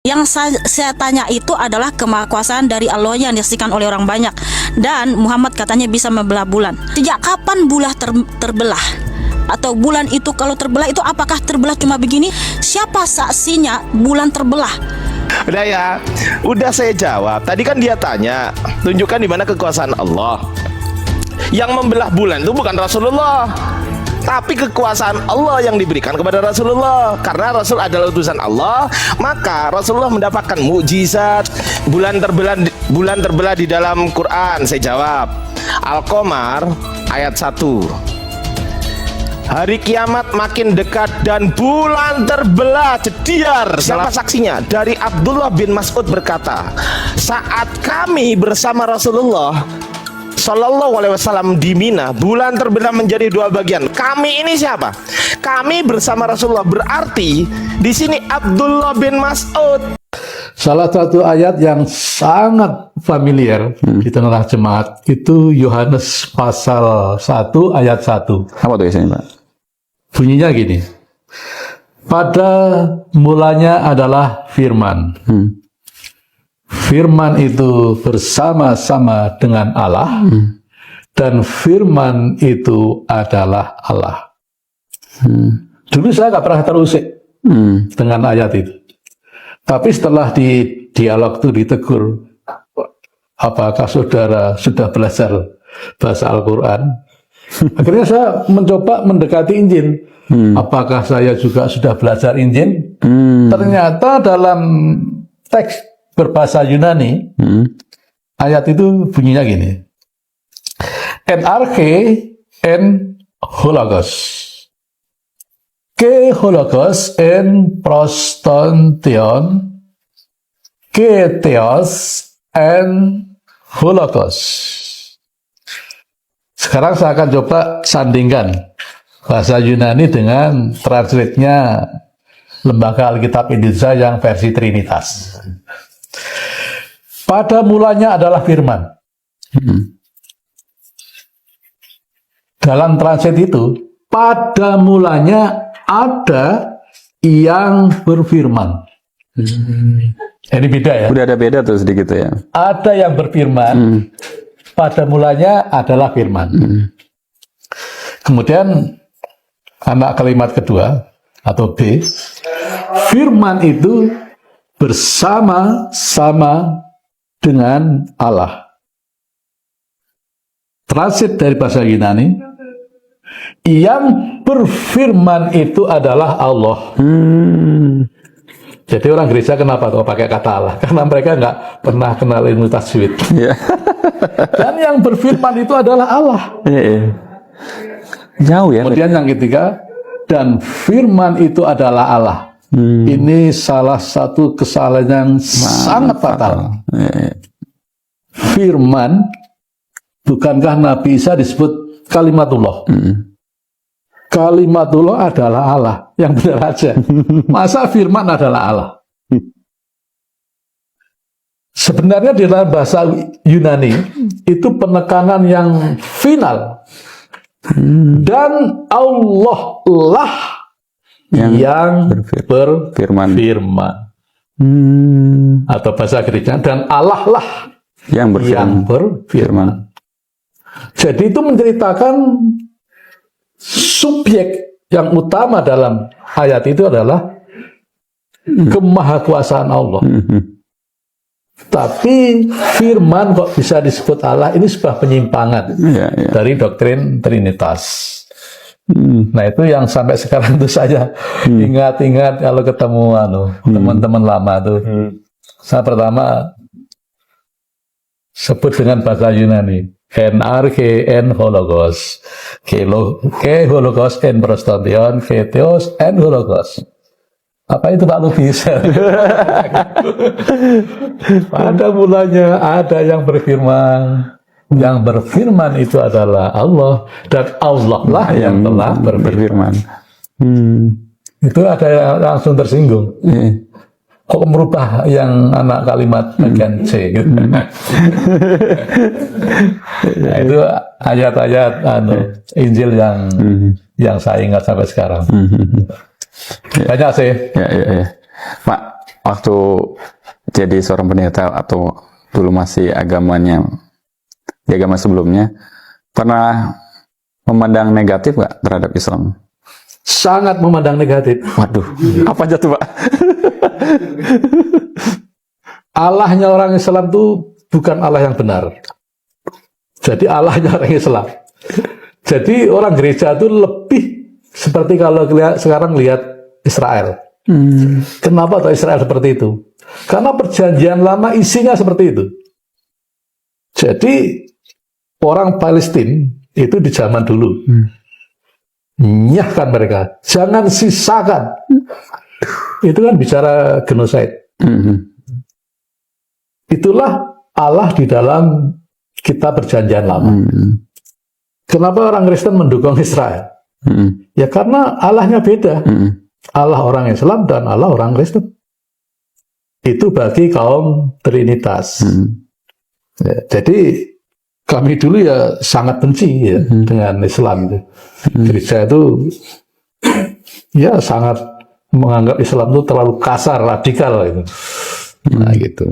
Yang saya tanya itu adalah kemahakuasaan dari Allah yang disaksikan oleh orang banyak. Dan Muhammad katanya bisa membelah bulan. Sejak kapan bulan terbelah? Atau bulan itu kalau terbelah itu apakah terbelah cuma begini? Siapa saksinya bulan terbelah? Udah ya, udah saya jawab. Tadi kan dia tanya, tunjukkan di mana kekuasaan Allah. Yang membelah bulan itu bukan Rasulullah, tapi kekuasaan Allah yang diberikan kepada Rasulullah. Karena Rasul adalah utusan Allah, maka Rasulullah mendapatkan mukjizat. Bulan terbelah di dalam Quran. Saya jawab, Al-Qamar ayat 1. Hari kiamat makin dekat dan bulan terbelah jediar. Siapa saksinya? Dari Abdullah bin Mas'ud berkata, saat kami bersama Rasulullah Sallallahu Alaihi Wasallam di Mina, bulan terbelah menjadi dua bagian. Kami ini siapa? Kami bersama Rasulullah, berarti di sini Abdullah bin Mas'ud. Salah satu ayat yang sangat familiar di tengah jemaat itu Yohanes pasal 1 ayat 1. Apa tuh isinya, Pak? Bunyinya gini. Pada mulanya adalah firman. Firman itu bersama-sama dengan Allah, dan firman itu adalah Allah. Dulu saya nggak pernah terusik dengan ayat itu. Tapi setelah di dialog itu ditegur, apakah saudara sudah belajar bahasa Al-Quran? Akhirnya saya mencoba mendekati Injil. Apakah saya juga sudah belajar Injil? Ternyata dalam teks berbahasa Yunani, ayat itu bunyinya gini. En arche en hologos. Ke hologos en prostontion. Ke theos en hologos. Sekarang saya akan coba sandingkan bahasa Yunani dengan translate-nya Lembaga Alkitab Indonesia yang versi Trinitas. Pada mulanya adalah firman. Dalam translate itu, pada mulanya ada yang berfirman. Ini beda ya. Udah ada beda tuh sedikit ya. Ada yang berfirman. Pada mulanya adalah firman. Kemudian anak kalimat kedua atau B, firman itu bersama-sama dengan Allah. Transit dari bahasa Yunani, yang berfirman itu adalah Allah. Jadi orang gereja kenapa kok pakai kata Allah? Karena mereka nggak pernah kenal ilmu tajwid. Dan yang berfirman itu adalah Allah. Jauh ya. Kemudian yang ketiga, dan firman itu adalah Allah. Ini salah satu kesalahan yang sangat fatal. Firman, bukankah Nabi Isa disebut kalimatullah? Kalimatullah adalah Allah. Yang benar aja. Masa firman adalah Allah? Sebenarnya di dalam bahasa Yunani itu penekanan yang final. Dan Allah lah yang berfirman. Atau bahasa gereja, dan Allah lah yang berfirman. Jadi itu menceritakan subjek yang utama dalam ayat itu adalah kemahakuasaan Allah. Tapi firman kok bisa disebut Allah, ini sebuah penyimpangan dari doktrin Trinitas. Nah itu yang sampai sekarang itu saya ingat-ingat kalau ketemu teman-teman lama tuh. Saya pertama sebut dengan bahasa Yunani. En arche en hologos. Ke hologos en prostontion. Ke theos en hologos. Apa itu Pak Lubis? Pada mulanya ada yang berfirman. Yang berfirman itu adalah Allah. Dan Allah lah yang telah berfirman. Itu ada yang langsung tersinggung. Kok merubah yang anak kalimat bagian C gitu. Nah, itu ayat-ayat Injil yang saya ingat sampai sekarang. Banyak sih. Pak, waktu jadi seorang pendeta atau dulu masih agamanya di agama sebelumnya, pernah memandang negatif nggak terhadap Islam? Sangat memandang negatif. Waduh, apa aja tuh Pak? Allahnya orang Islam itu bukan Allah yang benar. Jadi Allahnya orang Islam. Jadi orang gereja itu lebih seperti kalau sekarang lihat Israel. Kenapa tuh Israel seperti itu? Karena perjanjian lama isinya seperti itu. Jadi orang Palestina itu di zaman dulu nyahkan mereka, jangan sisakan. Itu kan bicara genocide. Itulah Allah di dalam kitab perjanjian lama. Kenapa orang Kristen mendukung Israel? Ya karena Allahnya beda. Allah orang Islam dan Allah orang Kristen. Itu bagi kaum Trinitas. Ya, jadi kami dulu ya sangat benci ya dengan Islam itu. Gereja itu ya sangat menganggap Islam itu terlalu kasar, radikal gitu. Nah gitu.